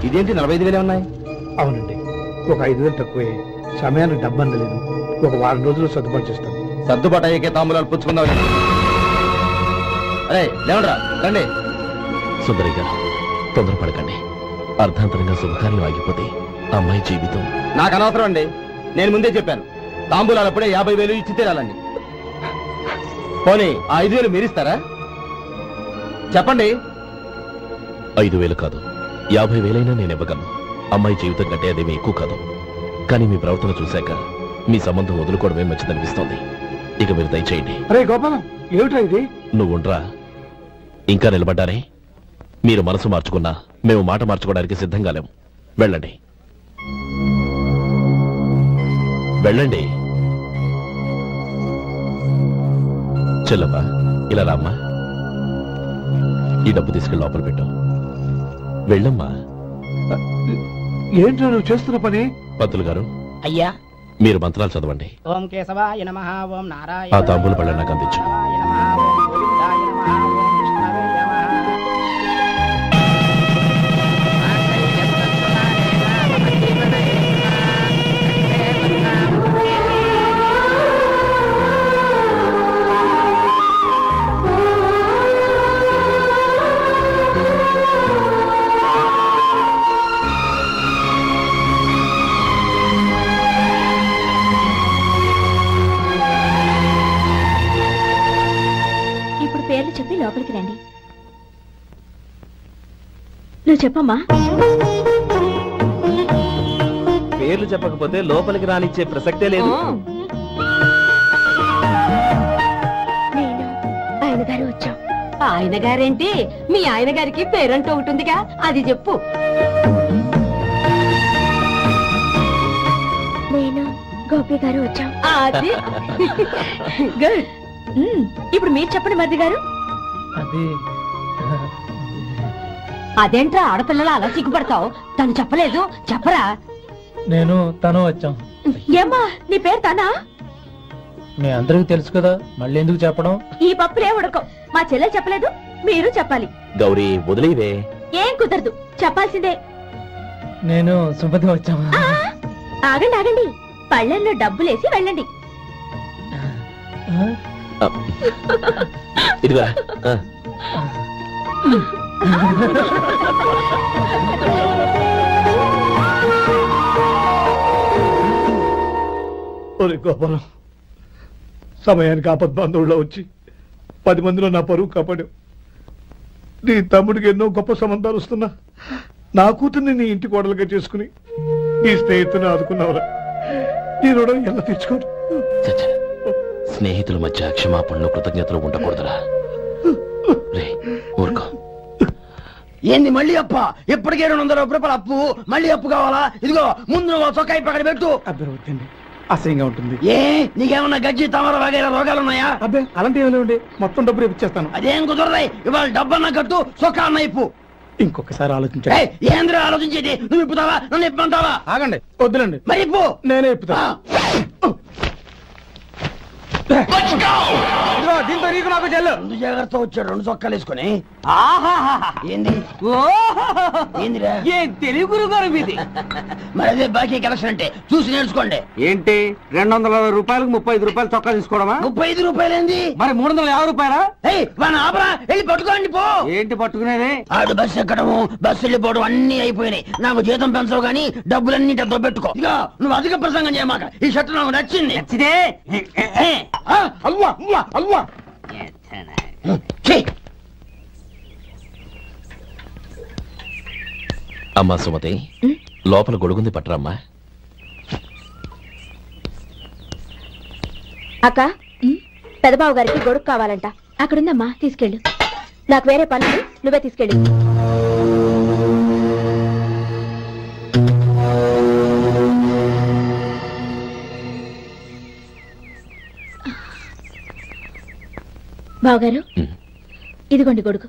ఇదేంటి 45,000 ఉన్నాయి? అవునండి, ఒక 5,000 తక్కువే. సమయానికి డబ్బు అందలేదు. ఒక వారం రోజుల్లో సర్దుబాటు చేస్తాను. సర్దుబాటు అయ్యే తాంబూలాలు పుచ్చుకుందాం. అరే లేవండ్రా, రండి. సుందరి గారు, తొందరపడకండి. అర్ధాంతరంగా శుభకార్యం ఆగిపోతే అమ్మాయి జీవితం. నాకు అనవసరం అండి, నేను ముందే చెప్పాను. తాంబూలాలు అప్పుడే 50,000 ఇచ్చి తీరాలండి. పోనీ ఆ 5,000 మీరిస్తారా? చెప్పండి. 5,000 కాదు, 50,000 నేను ఇవ్వగలను. అమ్మాయి జీవితం కంటే అదేమీ ఎక్కువ కాదు. కానీ మీ ప్రవర్తన చూశాక మీ సంబంధం వదులుకోవడమే మంచిదనిపిస్తోంది. ఇక మీరు దయచేయండి. అరే గోపాలం, ఏమిటా ఇది? నువ్వుండ్రా. ఇంకా నిలబడ్డారే? మీరు మనసు మార్చుకున్నా మేము మాట మార్చుకోవడానికి సిద్ధంగా లేము. వెళ్ళండి, వెళ్ళండి. చెల్లమ్మా, ఇలా రామ్మా. ఈ డబ్బు తీసుకెళ్ళి లోపల పెట్టు. వెళ్ళమ్మా. ఏంటో నువ్వు చేస్తున్న పని? పంతులు గారు, అయ్యా, మీరు మంత్రాలు చదవండి. ఓం కేశవాయ నమః, ఓం నారాయణ. ఆ తాంబూల పళ్ళ నాకు అందించు. పేర్లు చెప్పి లోపలికి రండి. నువ్వు చెప్పమ్మా. పేర్లు చెప్పకపోతే లోపలికి రానిచ్చే ప్రసక్తే లేదు. నేను ఆయన గారు వచ్చాం. ఆయన గారేంటి? మీ ఆయన గారికి పేరంటూ ఉంటుందిగా, అది చెప్పు. నేను గోపి గారు వచ్చాం. అది గుడ్. ఇప్పుడు మీరు చెప్పండి మరిది గారు. అదేంట్రా ఆడపిల్లలు అలా సిగ్గుపడతావు? తను చెప్పలేదు, చెప్పరా? నేను తను వచ్చాం. ఏమ్మా నీ పేరు తనా? మీ అందరికి తెలుసు కదా, మళ్ళీ ఎందుకు చెప్పడం? ఈ పప్పులే ఉడకం. మా చెల్లెలు చెప్పలేదు, మీరు చెప్పాలి. గౌరీ, వదిలేవే. ఏం కుదరదు, చెప్పాల్సిందే. నేను సుమతి వచ్చామా? ఆగండి ఆగండి, పళ్ళెంలో డబ్బులేసి వెళ్ళండి. ఇదిగా ఒరే గోపాలం, సమయానికి ఆపద్బాంధవుల్లో వచ్చి 10 మందిలో నా పరువు కాపాడావు. నీ తమ్ముడికి ఎన్నో గొప్ప సంబంధాలు వస్తున్నా నా కూతుర్ని నీ ఇంటి కోడలుగా చేసుకుని నీ స్నేహితుని ఆదుకున్నావురా. నీ రుణం ఎలా తీర్చుకోరు? స్నేహితుల మధ్య క్షమాపణలు కృతజ్ఞతలు ఉండకూడదురా. రే ఊరుకో. ఏంది మళ్ళీ అప్ప? ఇప్పటికే 200 రూపాయలు అప్పు, మళ్ళీ అప్పు కావాలా? ఇదిగో ముందు చొక్కాయి పక్కన పెట్టు. అర్థమవుతుంది, అసహ్యంగా ఉంటుంది. ఏ నీకేమన్నా గజ్జి తమర వగైరా రోగాలు ఉన్నాయా? అబ్బే అలాంటి ఏమైనా ఉండే, మొత్తం డబ్బు రేపు ఇచ్చేస్తాను. అదేం కుదరదాయి. ఇవాళ డబ్బన్నా కట్టు, చొక్కా అన్న ఇప్పు. ఇంకొకసారి ఆలోచించండి. ఏంద్ర ఆలోచించేది? నువ్వు ఇప్పుతావా, నన్ను ఇప్పమంటావా? ఆగండి, వద్దులండి. మరి ఇప్పు. నేనే ఇప్పుతా. దీంతో నీకు నాకు చెల్లు. జాగ్రత్త వచ్చాడు 2 చొక్కాలు వేసుకుని. ఏంది ఏందిరా? ఏ తెలుగు గురువు గారు మీది? మరి అదే బాకీ కలెక్షన్ అంటే చూసి నేర్చుకోండి. ఏంటి 260 రూపాయలకు 35 రూపాయలు చొక్కా తీసుకోవడమా? 35 రూపాయలు ఏంది? మరి 350 రూపాయలా? వాడిని ఆపరా, వెళ్ళి పట్టుకోండి పో. ఏంటి పట్టుకునేది? ఆడు బస్సు ఎక్కడము, బస్సు వెళ్ళిపోవడం అన్ని అయిపోయినాయి. నాకు జీతం పెంచవు గానీ డబ్బులన్నీ డబ్బు పెట్టుకో. ఇక నువ్వు అధిక ప్రసంగం చేయమాక. ఈ షర్ట్ నాకు నచ్చింది. నచ్చితే అల్వా అల్వా అల్వా. అమ్మా సుమతి, లోపల గొడుగుంది పట్టరమ్మా. అక్క, పెదబాబు గారికి గొడుగు కావాలంట. అక్కడుందమ్మా, తీసుకెళ్ళు. నాకు వేరే పనులు, నువ్వే తీసుకెళ్ళు. బావగారు, ఇదిగోండి గొడుగు.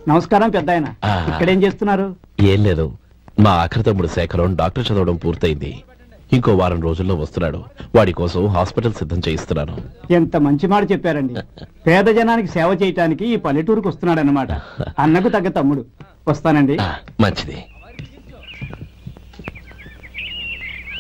నమస్కారం పెద్దాయన. ఇక్కడేం చేస్తున్నారు? ఏం లేదు, మా ఆఖరి తమ్ముడు శేఖరం డాక్టర్ చదవడం పూర్తయింది. ఇంకో వారం రోజుల్లో వస్తున్నాడు. వాడి కోసం హాస్పిటల్ సిద్ధం చేయిస్తున్నాను. ఎంత మంచి మాట చెప్పారండి. పేద జనానికి సేవ చేయటానికి ఈ పల్లెటూరుకు వస్తున్నాడు అన్నమాట. అన్నకు తగ్గ తమ్ముడు. వస్తానండి. మంచిది.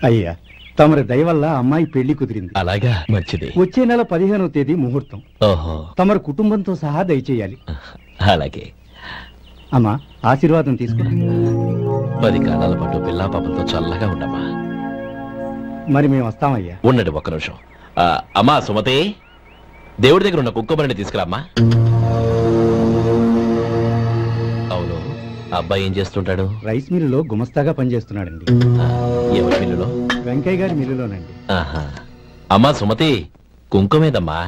అయ్యా, తమరి దయ వల్ల అమ్మాయి పెళ్లి కుదిరింది. అలాగా, మంచిది. వచ్చే నెల 15వ తేదీ ముహూర్తం. ఓహో, తమరి కుటుంబంతో సహా దయచేయాలి. అలాగే. అమ్మా, ఆశీర్వాదం తీసుకురా. 10 కాలాల పాటు పిల్లా పాపలతో చల్లగా ఉండమ్మా. మరి మేము వస్తామయ్యా. ఉండండి ఒక్క నిమిషం. అమ్మా సుమతి, దేవుడి దగ్గర ఉన్న కుక్కబరిని తీసుకురామ్మా. అవును, అబ్బాయి ఏం చేస్తుంటాడు? రైస్ మిల్లులో గుమస్తాగా పనిచేస్తున్నాడండి. ఎవరి మిల్లులో? వెంకయ్య గారి మిల్లులోనండి. ఆహా. అమ్మా సుమతి, కుంకుమేదమ్మా?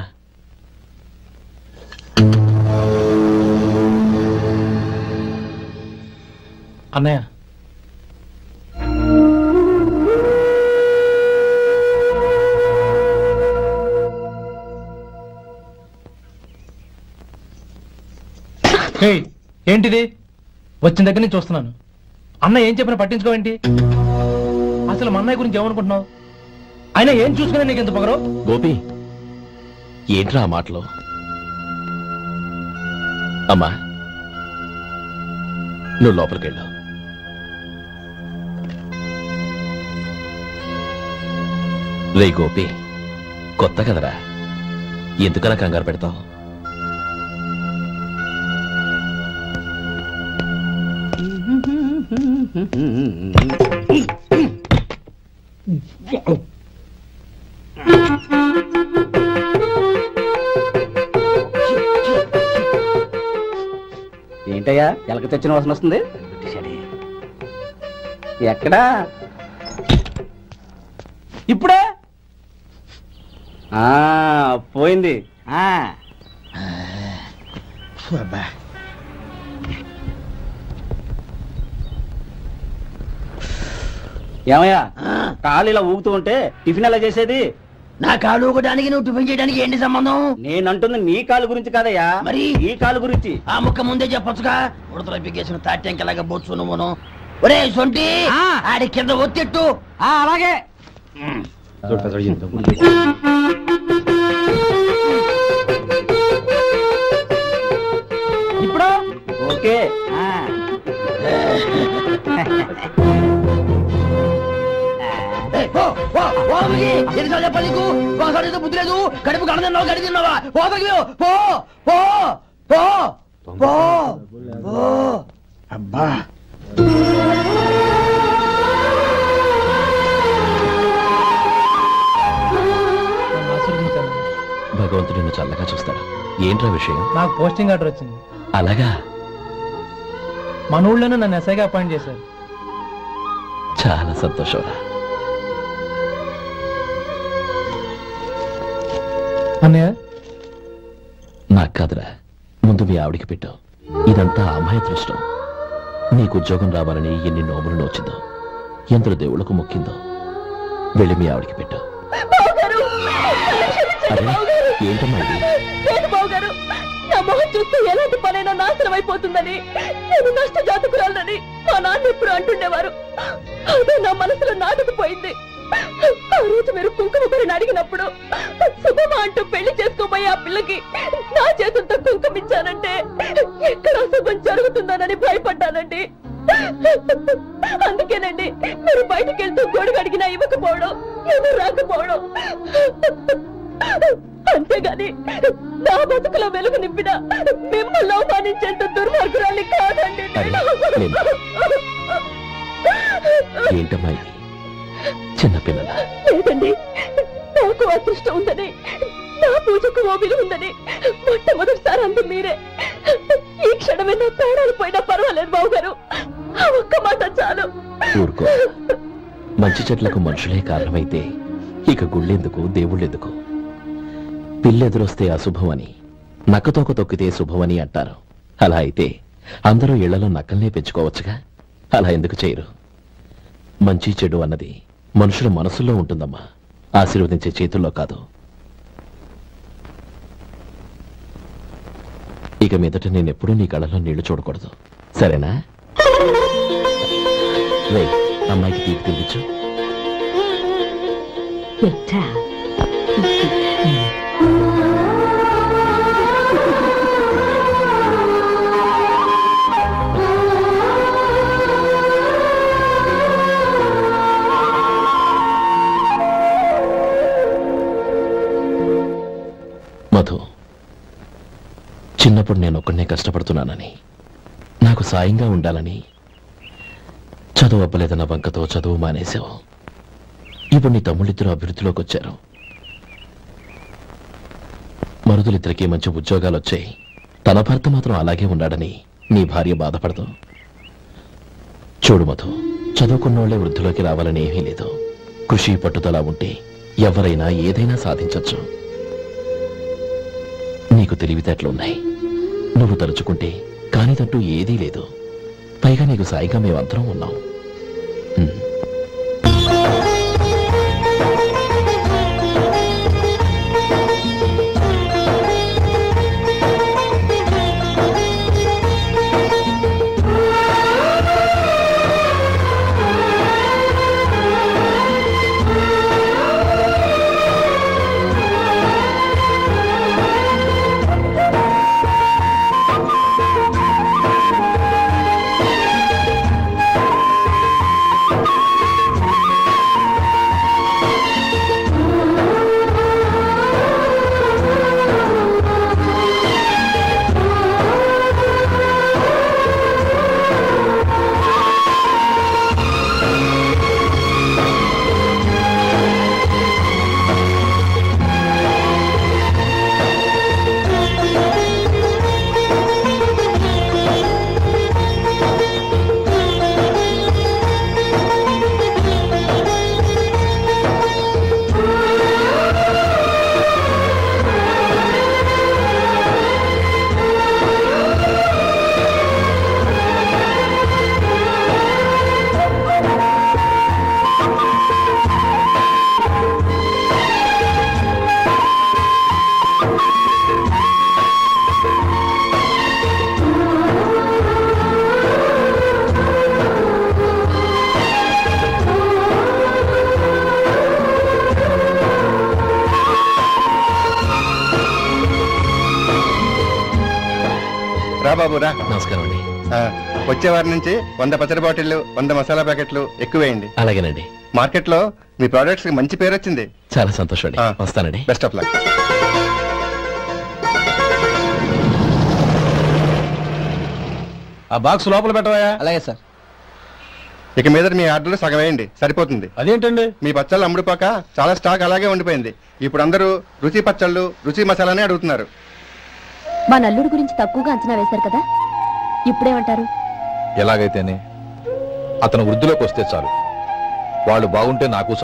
అన్నయ్య, ఏంటిది? వచ్చిన దగ్గర నుంచి చూస్తున్నాను. అన్న ఏం చెప్పినా పట్టించుకోవేంటి? అసలు మా అన్నయ్య గురించి ఏమనుకుంటున్నావు? అయినా ఏం చూసుకున్నా నీకు ఎంత పొగరు? గోపి, ఏంట్రా ఆ మాటలు? అమ్మా, నువ్వు లోపలికెళ్ళు. రే గోపి, కొత్త కదరా, ఎందుకలా కంగారు పెడతావు? ఏంటయ్యా ఎలక తెచ్చిన వాసన వస్తుంది? ఎక్కడా? ఇప్పుడే పోయింది. ఏమయ్యా, కాలు ఇలా ఊగుతూ ఉంటే టిఫిన్ ఎలా చేసేది? నా కాలు ఊగడానికి నువ్వు టిఫిన్ చేయడానికి ఏంటి సంబంధం? నేనంటుంది నీ కాలు గురించి కాదయ్యా, మరి ఈ కాలు గురించి. ఆ ముక్క ముందే చెప్పొచ్చుగా. ఉడతలో పిగేసిన తాట్యంకలాగా బొచ్చు నువ్వును. ఒరే సొంటి, ఆడి కింద ఒత్తిట్టు. అలాగే. ఇప్పుడు ఓకే. ఎన్నిసార్లు చెప్పాలి నీకు? ఒకసారి బుద్ధి లేదు. కడుపు గడ తిన్నావు, గడి తిన్నావా? పో పో పో పో పో. అబ్బా, భగవంతుడు నిన్ను చల్లగా చూస్తాడు. ఏంట్రా విషయం? నాకు పోస్టింగ్ ఆర్డర్ వచ్చింది. అలాగా? మన ఊళ్ళోనే నన్ను ఎస్ఐగా అపాయింట్ చేశారు. చాలా సంతోషంరా. అన్నయ్య, నాకు కాదురా, ముందు మీ ఆవిడికి పెట్టావు. ఇదంతా అమ్మాయి దృష్టం. నీకు ఉద్యోగం రావాలని ఎన్ని నోములు నోచిందో, ఎందరు దేవుళ్లకు మొక్కిందో. వెళ్ళి మీ ఆవిడికి పెట్టావు. ఏంటమ్మా ఇది? నా మొహం చూస్తే ఎలాంటి పనైనా నాశనం అయిపోతుందని, నేను నష్ట జాతకురాలని మా నాన్న ఎప్పుడు అంటుండేవారు. అదే నా మనసులో నాటుకుపోయింది. ఆ రోజు మీరు కుంకుమ బరిని అడిగినప్పుడు శుభమా అంటూ పెళ్లి చేసుకోబోయే ఆ పిల్లకి నా చేతులతో కుంకుమిచ్చానంటే ఎక్కడ శుభం జరుగుతుందోనని భయపడ్డానండి. అందుకేనండి మీరు బయటికి వెళ్తూ గొడుగు అడిగినా ఇవ్వకపోవడం, ఎవరు రాకపోవడం. అంతేగాని నా బతుకులో వెలుగు నింపిన మిమ్మల్ని అవమానించేంత దుర్మార్గురాలి కాదండి. ఏంటమ్మా ఇది? చిన్నపిల్లల లేదండి, నాకు అదృష్టం ఉందని, నా పూజకు ఓ విలువ ఉందని మొట్టమొదటిసారి అంది మీరే. ఈ క్షణమే నా ప్రాణాలు పోయినా పర్వాలేదు బాబు గారు. ఆ ఒక్క మాట చాలు. ఊరుకో. మంచి చెట్లకు మనుషులే కారణమైతే ఇక గుళ్ళెందుకు, దేవుళ్ళెందుకు? పిల్లెదురొస్తే అశుభం అని, నక్కతోక తొక్కితే శుభమని అంటారు. అలా అయితే అందరూ ఇళ్లలో నక్కల్నే పెంచుకోవచ్చుగా. అలా ఎందుకు చేయరు? మంచి చెడు అన్నది మనుషుల మనసుల్లో ఉంటుందమ్మా, ఆశీర్వదించే చేతుల్లో కాదు. ఇక మీదట నేనెప్పుడూ నీ కళ్ళలో నీళ్లు చూడకూడదు, సరేనా? రే, అమ్మాయికి తీపి తినిపించు. ఎట్టా మధు, చిన్నప్పుడు నేను ఒక్కడనే కష్టపడుతున్నానని, నాకు సాయంగా ఉండాలని చదువు అవ్వలేదన్న వంకతో చదువు మానేశావు. ఇప్పుడు నీ తమ్ముళ్ళిద్దరూ అభివృద్ధిలోకి వచ్చారు. మరుదులిద్దరికీ మంచి ఉద్యోగాలు వచ్చాయి. తన భర్త మాత్రం అలాగే ఉన్నాడని నీ భార్య బాధపడదు. చూడు మధు, చదువుకున్నోళ్లే వృద్ధిలోకి రావాలని ఏమీ లేదు. కృషి పట్టుదల ఉంటే ఎవరైనా ఏదైనా సాధించొచ్చు. నీకు తెలివితేటలున్నాయి. నువ్వు తలుచుకుంటే కానిదంటూ ఏదీ లేదు. పైగా నీకు సాయిగా మేమందరం ఉన్నాం. బాబు రా. నమస్కారం అండి. వచ్చే వారి నుంచి 100 పచ్చడి బాటిళ్లు, 100 మసాలా ప్యాకెట్లు ఎక్కువేయండి. అలాగేనండి. మార్కెట్ లో మీ ప్రొడక్ట్స్ కి మంచి పేరు వచ్చింది. చాలా సంతోషం అండి. వస్తానండి. Best of luck. ఆ బాక్స్ లోపల పెట్టవా? అలాగే సార్. ఇక మీద మీ ఆర్డర్లు సగం వేయండి, సరిపోతుంది. అదేంటండి? మీ పచ్చళ్ళు అమ్ముడుపోక చాలా స్టాక్ అలాగే ఉండిపోయింది. ఇప్పుడు అందరూ రుచి పచ్చళ్ళు, రుచి మసాలానే అడుగుతున్నారు. మా నల్లుడి గురించి తక్కువగా అంచనా వేశారు కదా, ఇప్పుడేమంటారు? ఎలాగైతేనే అతను వృద్ధిలోకి వస్తే చాలు. వాళ్ళు బాగుంటే నాకు